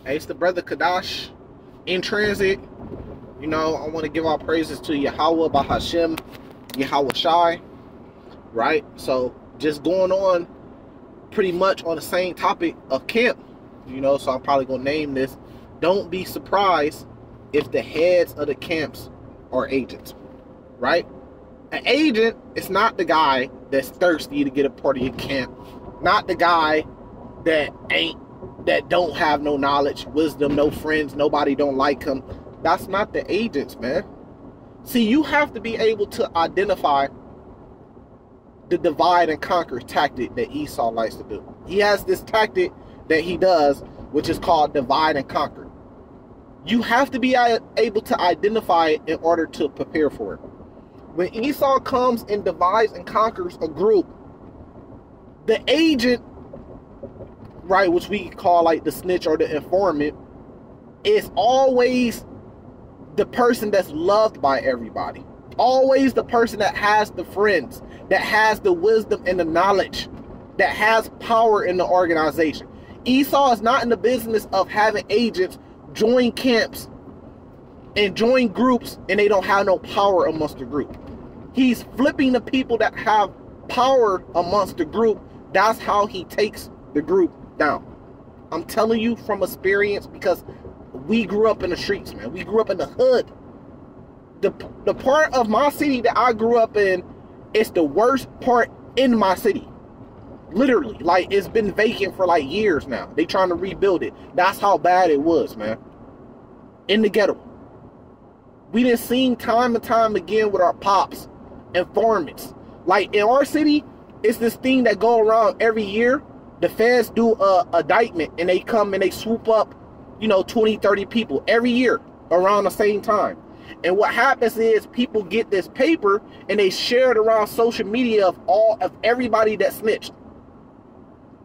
Hey, it's the brother Kadash in transit. You know, I want to give our praises to Yahweh, Bahashem, Yahweh Shai, right? So, just going on pretty much on the same topic of camp, you know, so I'm probably going to name this. Don't be surprised if the heads of the camps are agents, right? An agent is not the guy that's thirsty to get a part of your camp, not the guy that don't have no knowledge, wisdom, no friends, nobody don't like him. That's not the agents, man. See, you have to be able to identify the divide and conquer tactic that Esau likes to do. He has this tactic that he does, which is called divide and conquer. You have to be able to identify it in order to prepare for it. When Esau comes and divides and conquers a group, the agent, right, which we call like the snitch or the informant, is always the person that's loved by everybody. Always the person that has the friends, that has the wisdom and the knowledge, that has power in the organization. Esau is not in the business of having agents join camps and join groups and they don't have no power amongst the group. He's flipping the people that have power amongst the group. That's how he takes the group down. I'm telling you from experience, because we grew up in the streets, man. We grew up in the hood. The part of my city that I grew up in is the worst part in my city. Literally, like, it's been vacant for like years now. They trying to rebuild it. That's how bad it was, man. In the ghetto. We done seen time and time again with our pops, informants. Like, in our city, it's this thing that go around every year. The feds do a indictment and they come and they swoop up, you know, 20, 30 people every year around the same time. And what happens is people get this paper and they share it around social media of everybody that snitched.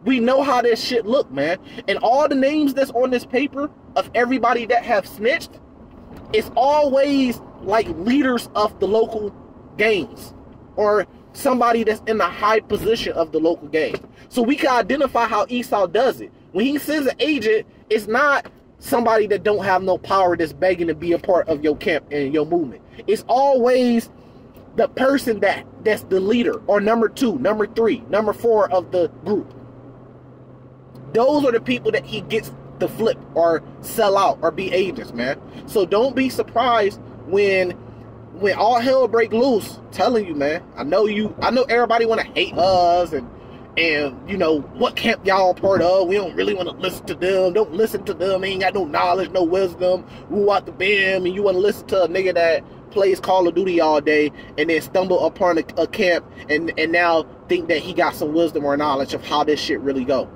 We know how this shit look, man. And all the names that's on this paper of everybody that have snitched, it's always like leaders of the local gangs or somebody that's in the high position of the local gang. So we can identify how Esau does it. When he sends an agent, it's not somebody that don't have no power that's begging to be a part of your camp and your movement. It's always the person that's the leader, or number 2, number 3, number 4 of the group. Those are the people that he gets to flip or sell out or be agents, man. So don't be surprised when all hell break loose. Telling you, man. I know everybody want to hate us and you know, what camp y'all part of? We don't really want to listen to them. Don't listen to them. They ain't got no knowledge, no wisdom. Woo out the bam. And you want to listen to a nigga that plays Call of Duty all day and then stumble upon a camp and now think that he got some wisdom or knowledge of how this shit really go.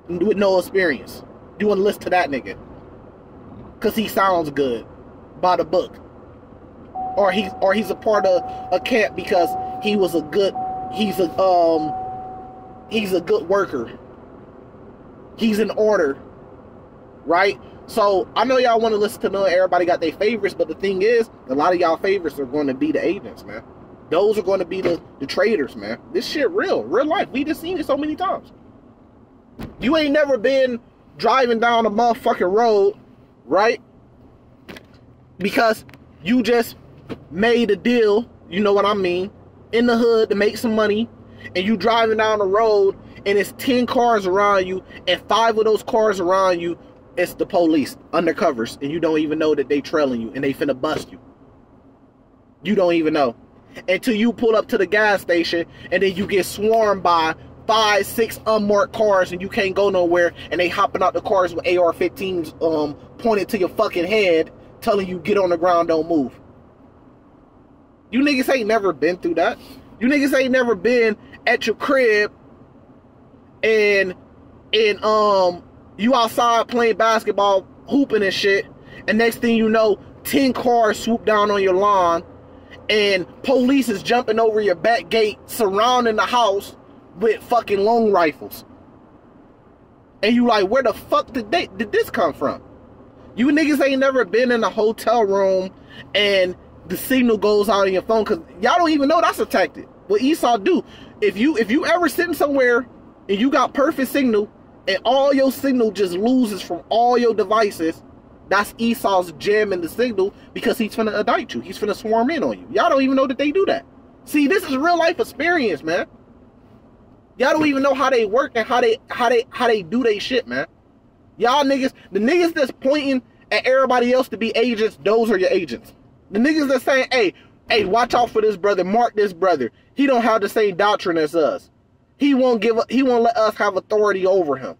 With no experience. You want to listen to that nigga because he sounds good by the book. Or he's a part of a camp because he's a good worker. He's in order, right? So I know y'all want to listen to them. Everybody got their favorites, but the thing is, a lot of y'all favorites are going to be the agents, man. Those are going to be the traders, man. This shit real life. We just seen it so many times. You ain't never been driving down a motherfucking road, right? Because you just made a deal, you know what I mean, in the hood to make some money, and you driving down the road and it's 10 cars around you, and 5 of those cars around you, it's the police, undercovers, and you don't even know that they trailing you and they finna bust you. You don't even know. Until you pull up to the gas station and then you get swarmed by 5, 6 unmarked cars and you can't go nowhere, and they hopping out the cars with AR-15s pointed to your fucking head, telling you get on the ground, don't move. You niggas ain't never been through that. You niggas ain't never been at your crib and you outside playing basketball, hooping and shit, and next thing you know, 10 cars swoop down on your lawn and police is jumping over your back gate, surrounding the house with fucking long rifles. And you like, where the fuck did this come from? You niggas ain't never been in a hotel room and the signal goes out on your phone, because y'all don't even know that's a tactic. What Esau do, if you ever sitting somewhere and you got perfect signal and all your signal just loses from all your devices, that's Esau's jamming the signal because he's finna indict you. He's finna swarm in on you. Y'all don't even know that they do that. See, this is real life experience, man. Y'all don't even know how they work and how they do their shit, man. Y'all niggas, the niggas that's pointing at everybody else to be agents, those are your agents. The niggas that's saying, hey, watch out for this brother, mark this brother. He don't have the same doctrine as us. He won't let us have authority over him.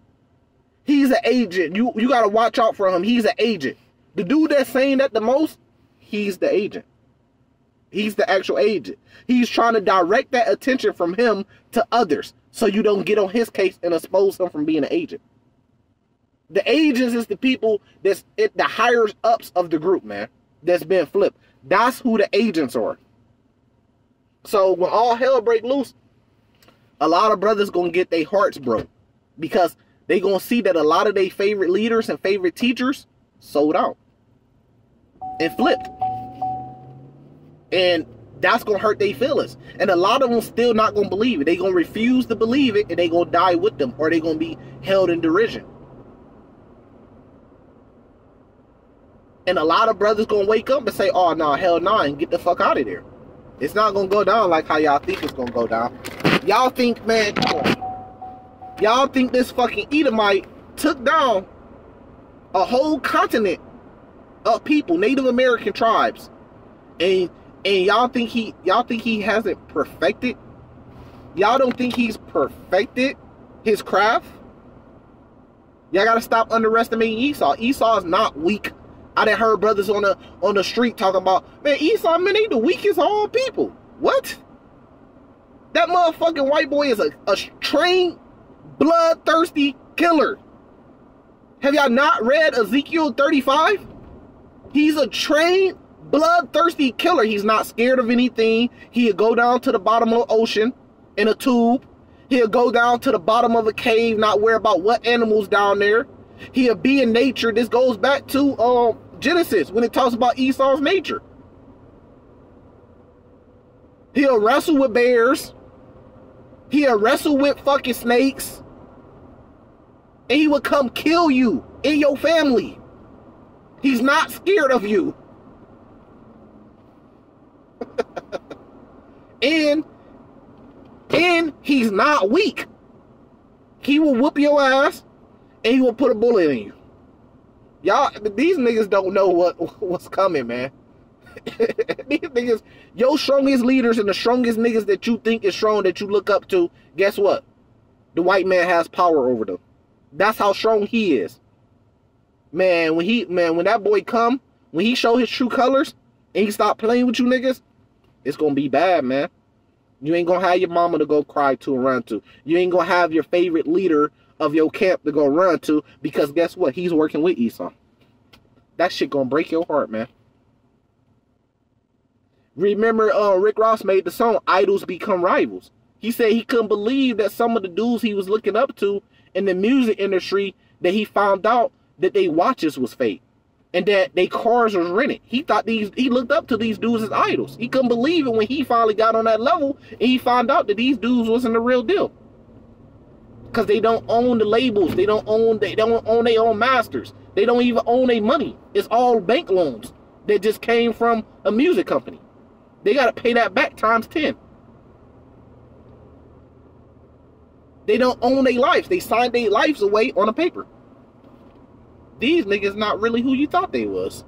He's an agent. You gotta watch out for him. He's an agent. The dude that's saying that the most, he's the agent. He's the actual agent. He's trying to direct that attention from him to others so you don't get on his case and expose him from being an agent. The agents is the people that's the higher ups of the group, man, that's been flipped. That's who the agents are. So when all hell break loose, a lot of brothers gonna get their hearts broke because they gonna see that a lot of their favorite leaders and favorite teachers sold out and flipped. And that's gonna hurt their feelings. And a lot of them still not gonna believe it. They gonna refuse to believe it and they gonna die with them, or they gonna be held in derision. And a lot of brothers gonna wake up and say, oh, no, hell no, and get the fuck out of there. It's not gonna go down like how y'all think it's gonna go down. Y'all think, man, come on. Y'all think this fucking Edomite took down a whole continent of people, Native American tribes. And y'all think he hasn't perfected? Y'all don't think he's perfected his craft? Y'all gotta stop underestimating Esau. Esau is not weak. I done heard brothers on the street talking about, man, Esau, man, they the weakest of all people. What? That motherfucking white boy is a trained, bloodthirsty killer. Have y'all not read Ezekiel 35? He's a trained, bloodthirsty killer. He's not scared of anything. He'll go down to the bottom of the ocean in a tube. He'll go down to the bottom of a cave, not worry about what animals down there. He'll be in nature. This goes back to Genesis when it talks about Esau's nature. He'll wrestle with bears. He'll wrestle with fucking snakes. And he will come kill you and your family. He's not scared of you. and he's not weak. He will whoop your ass and he will put a bullet in you. Y'all, these niggas don't know what's coming, man. These niggas, your strongest leaders and the strongest niggas that you think is strong, that you look up to, guess what? The white man has power over them. That's how strong he is. Man, when that boy come, when he show his true colors and he stop playing with you niggas, it's gonna be bad, man. You ain't gonna have your mama to go cry to and run to. You ain't gonna have your favorite leader of your camp to go run to, because guess what? He's working with Esau. That shit gonna break your heart, man. Remember, Rick Ross made the song "Idols Become Rivals." He said he couldn't believe that some of the dudes he was looking up to in the music industry, that he found out that they watches was fake and that they cars was rented. He looked up to these dudes as idols. He couldn't believe it when he finally got on that level and he found out that these dudes wasn't the real deal. Because they don't own the labels. They don't own their own masters. They don't even own their money. It's all bank loans that just came from a music company. They got to pay that back times 10. They don't own their lives. They signed their lives away on a paper. These niggas not really who you thought they was.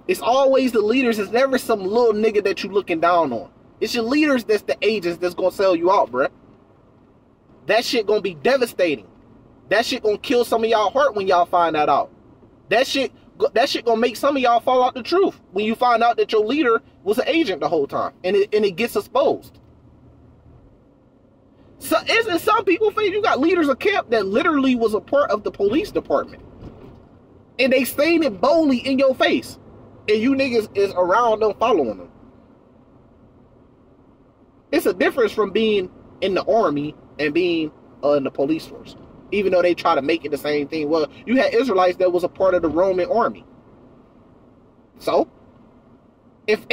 It's always the leaders. It's never some little nigga that you looking down on. It's your leaders that's the agents that's going to sell you out, bruh. That shit gonna be devastating. That shit gonna kill some of y'all heart when y'all find that out. That shit gonna make some of y'all fall out the truth when you find out that your leader was an agent the whole time and it gets exposed. So isn't some people think you got leaders of camp that literally was a part of the police department and they saying it boldly in your face and you niggas is around them following them? It's a difference from being in the army and being in the police force, even though they try to make it the same thing. Well, you had Israelites that was a part of the Roman army. So, if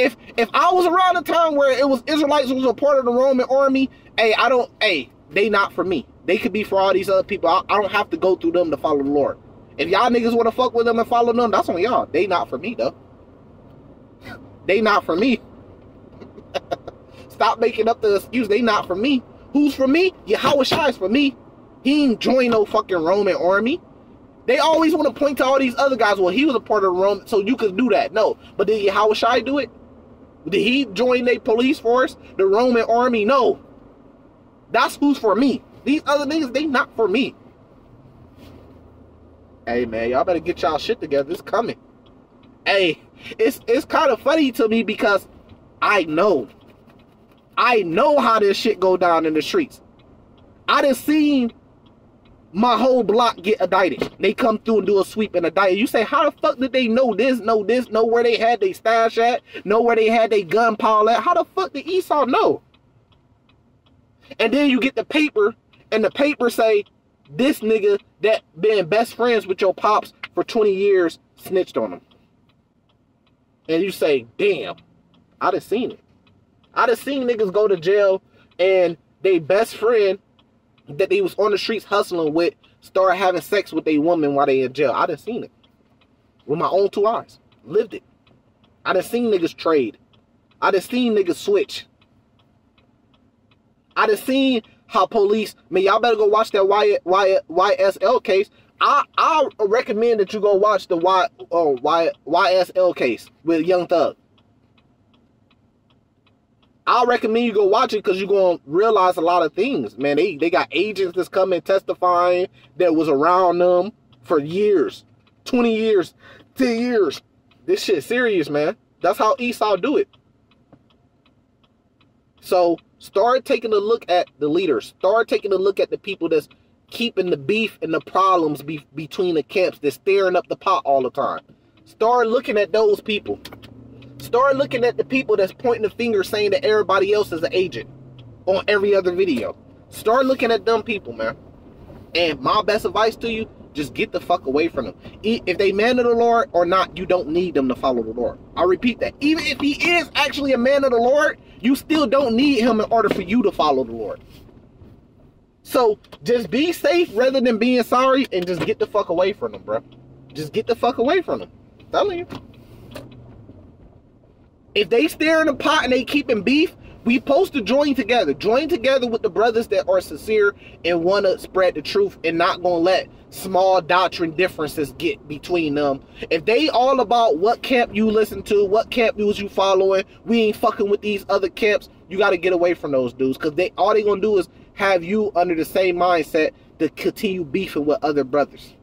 I was around a time where it was Israelites who was a part of the Roman army, they not for me. They could be for all these other people. I don't have to go through them to follow the Lord. If y'all niggas want to fuck with them and follow them, that's on y'all. They not for me, though. They not for me. Stop making up the excuse. They not for me. Who's for me? Yahweh Shai is for me. He ain't joined no fucking Roman army. They always want to point to all these other guys. Well, he was a part of the Roman, so you could do that. No. But did Yahweh Shai do it? Did he join their police force? The Roman army? No. That's who's for me. These other niggas, they not for me. Hey, man, y'all better get y'all shit together. It's coming. Hey, it's kind of funny to me because I know how this shit go down in the streets. I done seen my whole block get indicted. They come through and do a sweep and indict. You say, how the fuck did they know this, know where they had their stash at, know where they had their gun pile at? How the fuck did Esau know? And then you get the paper, and the paper say, this nigga that been best friends with your pops for 20 years snitched on him. And you say, damn, I done seen it. I done seen niggas go to jail and they best friend that they was on the streets hustling with start having sex with a woman while they in jail. I done seen it. With my own two eyes. Lived it. I done seen niggas trade. I done seen niggas switch. I done seen how police, man, y'all better go watch that YSL case. I recommend that you go watch the YSL case with Young Thug. I recommend you go watch it because you're going to realize a lot of things. Man, they got agents that's coming testifying that was around them for years. 20 years, 10 years. This shit serious, man. That's how Esau do it. So start taking a look at the leaders. Start taking a look at the people that's keeping the beef and the problems between the camps, that's stirring up the pot all the time. Start looking at those people. Start looking at the people that's pointing the finger saying that everybody else is an agent on every other video. Start looking at them people, man. And my best advice to you, just get the fuck away from them. If they man of the Lord or not, you don't need them to follow the Lord. I repeat that. Even if he is actually a man of the Lord, you still don't need him in order for you to follow the Lord. So just be safe rather than being sorry, and just get the fuck away from them, bro. Just get the fuck away from them. I'm telling you. If they stir in the pot and they keeping beef, we supposed to join together. Join together with the brothers that are sincere and want to spread the truth and not going to let small doctrine differences get between them. If they all about what camp you listen to, what camp was you following, we ain't fucking with these other camps, you got to get away from those dudes, because all they going to do is have you under the same mindset to continue beefing with other brothers.